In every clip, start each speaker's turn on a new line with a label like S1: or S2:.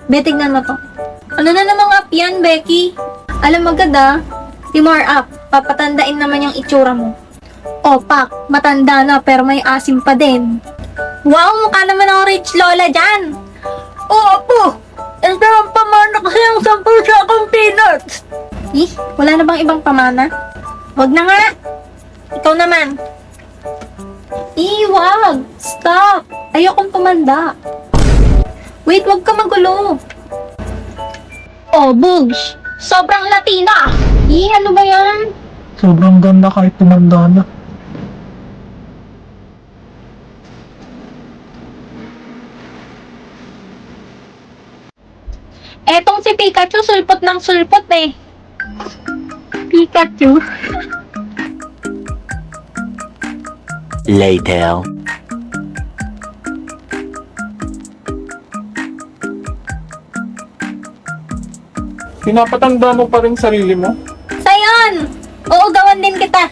S1: Be, tignan mo to. Ano na namang app yan, Becky? Alam mo agad si more up. Papatandain naman yung itsura mo. O, Pak, matanda na pero may asim pa din. Wow, mukha naman ng rich lola dyan. Oo po, ito ang pamana kasi ang 10 sa akong peanuts. Eh, wala na bang ibang pamana? Wag na nga. Ikaw naman. Wag! Stop! Ayokong tumanda. Wait, wag ka magulo. Oh, Bugs! Sobrang Latina! Ano ba yan?
S2: Sobrang ganda kahit tumanda na.
S1: Etong si Pikachu, sulpot ng sulpot eh. Pikachu?
S3: Later.
S2: Pinapatanda mo pa rin sarili mo?
S1: Sayon! Oo, gawan din kita.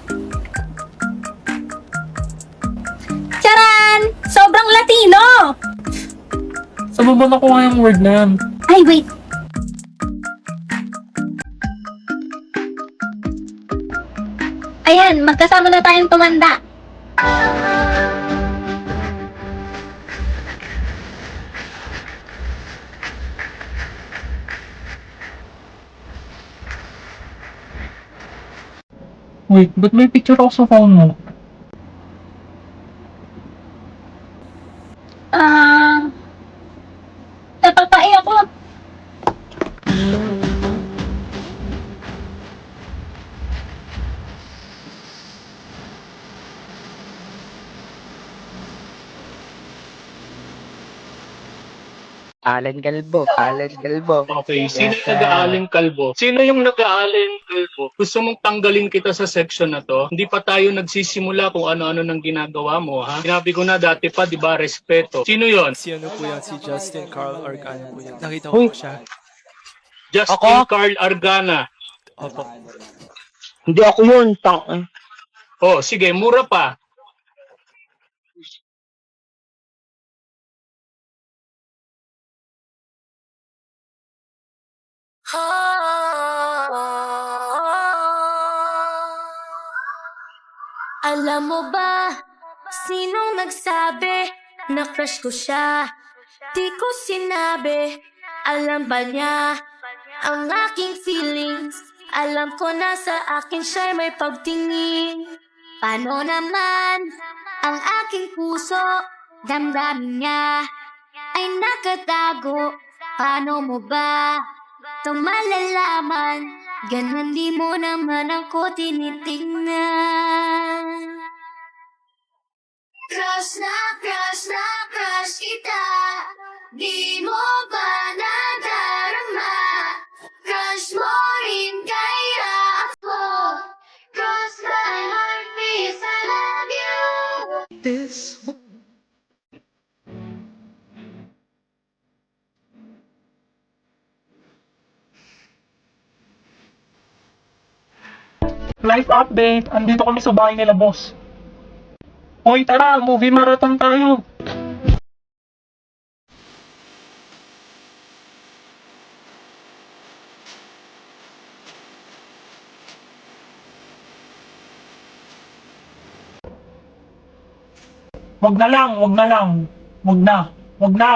S1: Charan! Sobrang Latino!
S2: Saan mo ba nakuha yung word na yan?
S1: Ay, wait. Ayan, magkasama na tayong tumanda.
S2: Wait, ba't may picture ako sa phone mo?
S1: Ah, napapaiyak ko.
S3: Alan Galbo, Alan Galbo.
S2: Okay, sino yung nag-aaling kalbo? Sino yung nag-aaling kalbo? Gusto mong tanggalin kita sa section na to? Hindi pa tayo nagsisimula kung ano-ano nang ginagawa mo, ha? Sinabi ko na dati pa, di ba, respeto. Sino yon?
S4: Si ano po yan, si Justin Carl Argana po yan. Nakita ko po siya.
S2: Justin Carl Argana.
S4: Opo.
S5: Hindi ako yun,
S2: Oh, sige, mura pa.
S6: Alam mo ba, sinong nagsabi na crush ko siya? Di ko sinabi, alam ba niya ang aking feelings? Alam ko na sa akin siya'y may pagtingin. Paano naman ang aking puso? Damdamin niya ay nakatago. Paano mo ba ito malalaman? Ganun di mo naman ako tinitingnan. Crush na crush kita. Di mo ba nadarama? Crush mo rin kaya ako. Crush my heart beats, I love you.
S2: Life update. Andito kami sa bahay nila, boss. Hoy, tara, movie marathon tayo. Wag na lang, wag na lang. Wag na, wag na.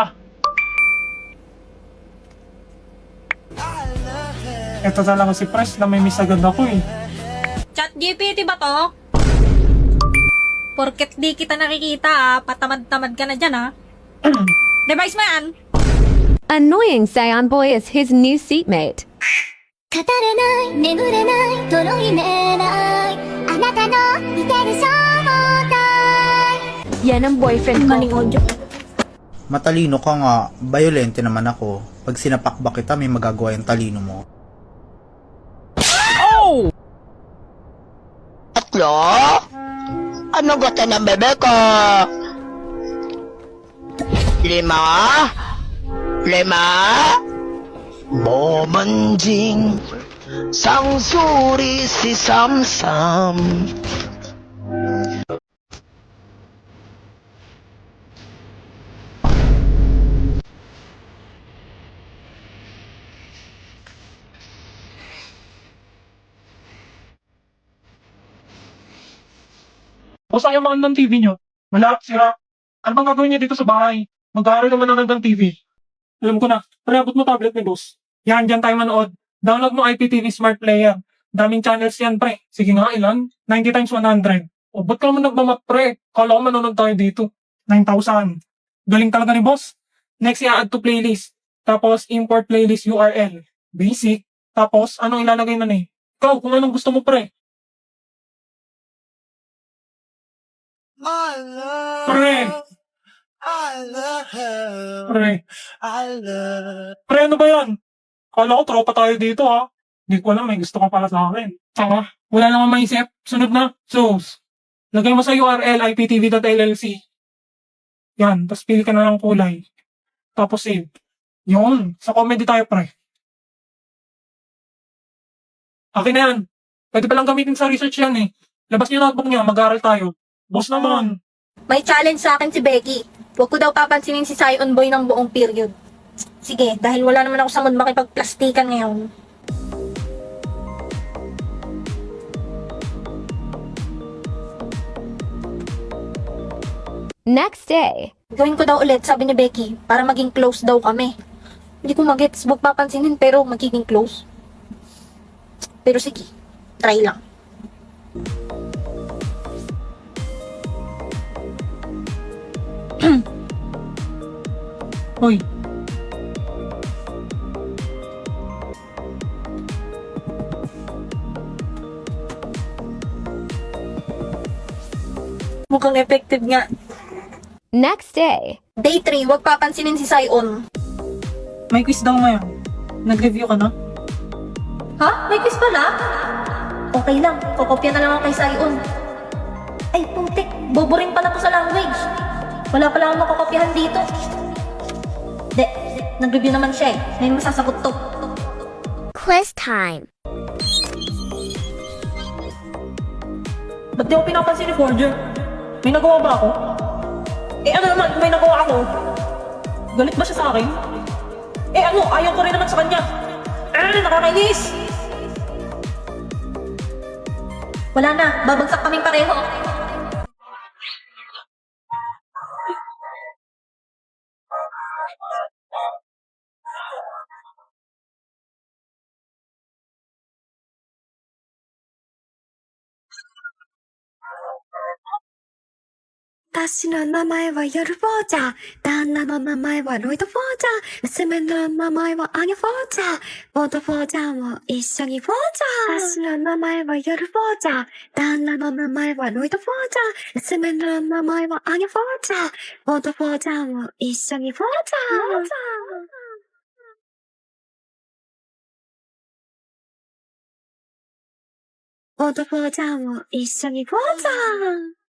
S2: Ito talaga si Pres na may miss agad ako eh.
S1: Chat GPT ba to? Porket di kita nakikita patamad-tamad ka na dyan Device mo yan?
S7: Annoying Saiyan Boy is his new seatmate.
S6: 語れない眠れないとろいめないあなたの似てる正体
S7: Yan ang boyfriend
S1: Galing
S7: ko.
S1: audio.
S8: Matalino ka nga, violente naman ako. Pag sinapakbak kita, may magagawa yung talino mo.
S5: Atlo? Ano gata ng bebe ko? 5? 5? Bomanjing Sangsuri si Samsam.
S9: Boss, ayaw makandang TV nyo. Wala, sira. Ano bang gagawin niya dito sa bahay? Mag-aaral naman ng hanggang TV. Alam ko na. Pre, abot mo tablet ni boss. Yan, dyan tayo manood. Download mo IPTV Smart Player. Daming channels yan, pre. Sige nga, ilan? 90 times 100. O, ba't ka naman nagmamat, pre? Kala ko manonood tayo dito. 9,000. Galing talaga ni boss. Next, i-add to playlist. Tapos, import playlist URL. Basic. Tapos, anong ilalagay na eh? Ikaw, kung anong gusto mo, pre. Pre! Pre. Pre, ano ba yan? Kala ko tropa tayo dito, ha? Hindi ko alam, may gusto ka pala sa akin. Saka, wala lang maisip. Sunod na. Sos. Lagay mo sa URL iptv.llc. Yan, tapos pili ka na ng kulay. Tapos save. Yun, sa comedy tayo, pre. Akin na yan. Pwede palang gamitin sa research yan eh. Labas niyo notebook niyo, mag-aaral tayo. Boss naman.
S1: May challenge sa akin si Becky. Huwag ko daw papansinin si Sion Boy ng buong period. Sige, dahil wala naman ako sa mood makipagplastikan ngayon.
S7: Next day.
S1: Gawin ko daw ulit, sabi ni Becky, para maging close daw kami. Hindi ko magets, huwag papansinin pero magiging close. Pero sige, try lang.
S9: Hoy.
S1: Mukhang effective nga.
S7: Next day.
S1: Day 3, huwag papansinin si Sion.
S9: May quiz daw ngayon. Nag-review ka na?
S1: Ha? May quiz pala? Okay lang, kokopya na lang ako kay Sion. Ay, putik, bobo rin pala to sa language. Wala pala akong makakopyahan dito. Nag-review naman siya eh. Ngayon masasagot to.
S6: Quiz time.
S1: Ba't di ako pinapansin ni Forger? May nagawa ba ako? Eh ano naman kung may nagawa ako? Galit ba siya sa akin? Eh ano, ayaw ko rin naman sa kanya. Nakakainis! Wala na, babagsak kaming pareho.
S6: 私の名前はヨルフォーチャー。旦那の名前はロイド・フォーチャー。娘の名前はアニャ・フォーチャー。ボート・フォーチャーも一緒にフォーチャー。私の名前はヨルフォーチャー。旦那の名前はロイド・フォーチャー。娘の名前はアニャ・フォーチャー。ボート・フォーチャーも一緒にフォーチャー。ボート・フォーチャーも一緒にフォーチャー。